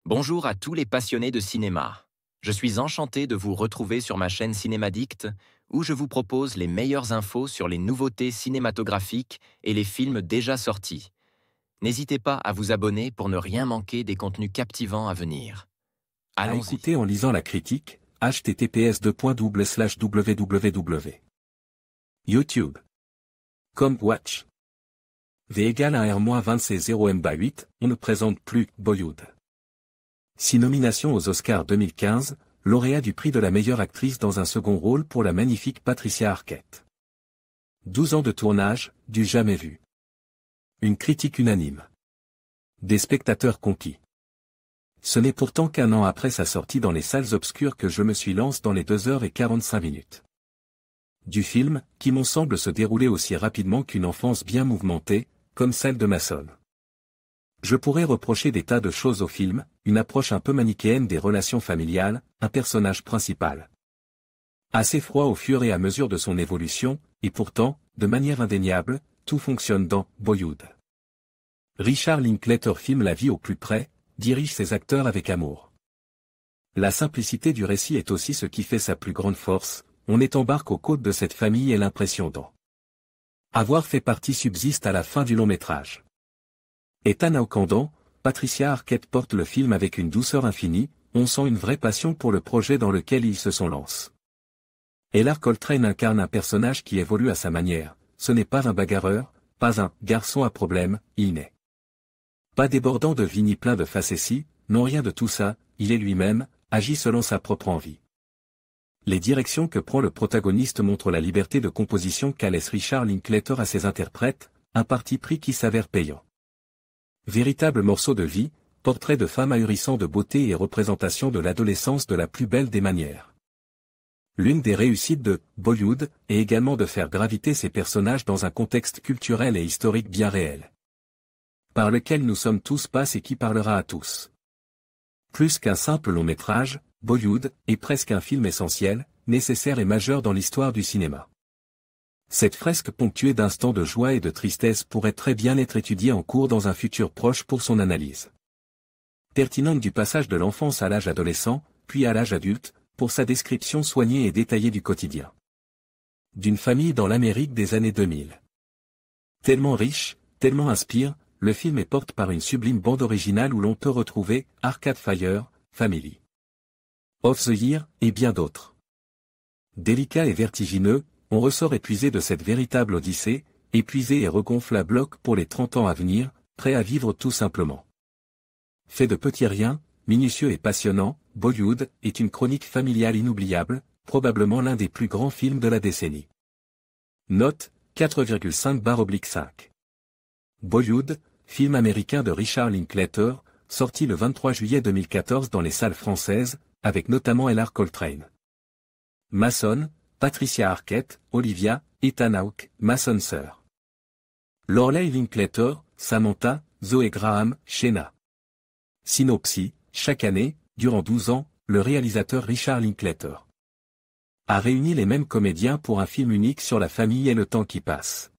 Bonjour à tous les passionnés de cinéma. Je suis enchanté de vous retrouver sur ma chaîne Cinémadicte, où je vous propose les meilleures infos sur les nouveautés cinématographiques et les films déjà sortis. N'hésitez pas à vous abonner pour ne rien manquer des contenus captivants à venir. À Allons-y. écouter en lisant la critique, https://www. YouTube. Come watch. V égale 1 R-20C0 on ne présente plus Bollywood. 6 nominations aux Oscars 2015, lauréat du prix de la meilleure actrice dans un second rôle pour la magnifique Patricia Arquette. 12 ans de tournage, du jamais vu. Une critique unanime. Des spectateurs conquis. Ce n'est pourtant qu'un an après sa sortie dans les salles obscures que je me suis lancé dans les 2h45. Du film, qui m'en semble se dérouler aussi rapidement qu'une enfance bien mouvementée, comme celle de Mason. Je pourrais reprocher des tas de choses au film, une approche un peu manichéenne des relations familiales, un personnage principal assez froid au fur et à mesure de son évolution, et pourtant, de manière indéniable, tout fonctionne dans Bollywood. Richard Linklater filme la vie au plus près, dirige ses acteurs avec amour. La simplicité du récit est aussi ce qui fait sa plus grande force, on est embarqué aux côtes de cette famille et l'impression d'en avoir fait partie subsiste à la fin du long métrage. Ethan Hawke, Patricia Arquette porte le film avec une douceur infinie, on sent une vraie passion pour le projet dans lequel ils se sont lancés. Ellar Coltrane incarne un personnage qui évolue à sa manière, ce n'est pas un bagarreur, pas un garçon à problème, il n'est pas débordant de vie ni plein de facéties, non rien de tout ça, il est lui-même, agit selon sa propre envie. Les directions que prend le protagoniste montrent la liberté de composition qu'a laisse Richard Linklater à ses interprètes, un parti pris qui s'avère payant. Véritable morceau de vie, portrait de femme ahurissant de beauté et représentation de l'adolescence de la plus belle des manières. L'une des réussites de Bollywood est également de faire graviter ses personnages dans un contexte culturel et historique bien réel, par lequel nous sommes tous pas et qui parlera à tous. Plus qu'un simple long métrage, Bollywood est presque un film essentiel, nécessaire et majeur dans l'histoire du cinéma. Cette fresque ponctuée d'instants de joie et de tristesse pourrait très bien être étudiée en cours dans un futur proche pour son analyse pertinente du passage de l'enfance à l'âge adolescent, puis à l'âge adulte, pour sa description soignée et détaillée du quotidien d'une famille dans l'Amérique des années 2000. Tellement riche, tellement inspire, le film est porté par une sublime bande originale où l'on peut retrouver Arcade Fire, Family of the Year, et bien d'autres. Délicat et vertigineux, on ressort épuisé de cette véritable odyssée, épuisé et regonflé à bloc pour les 30 ans à venir, prêt à vivre tout simplement. Fait de petits riens, minutieux et passionnant, Bollywood est une chronique familiale inoubliable, probablement l'un des plus grands films de la décennie. Note, 4,5/5. Bollywood, film américain de Richard Linklater, sorti le 23 juillet 2014 dans les salles françaises, avec notamment Ellar Coltrane. Mason, Patricia Arquette, Olivia, Ethan Hawke, Mason Sir. Lorelei Linklater, Samantha, Zoe Graham, Shena. Synopsis, chaque année, durant 12 ans, le réalisateur Richard Linklater a réuni les mêmes comédiens pour un film unique sur la famille et le temps qui passe.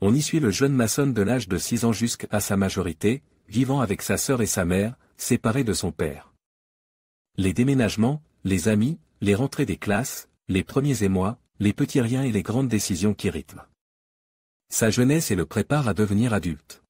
On y suit le jeune Mason de l'âge de 6 ans jusqu'à sa majorité, vivant avec sa sœur et sa mère, séparés de son père. Les déménagements, les amis, les rentrées des classes, les premiers émois, les petits riens et les grandes décisions qui rythment sa jeunesse et le préparent à devenir adulte.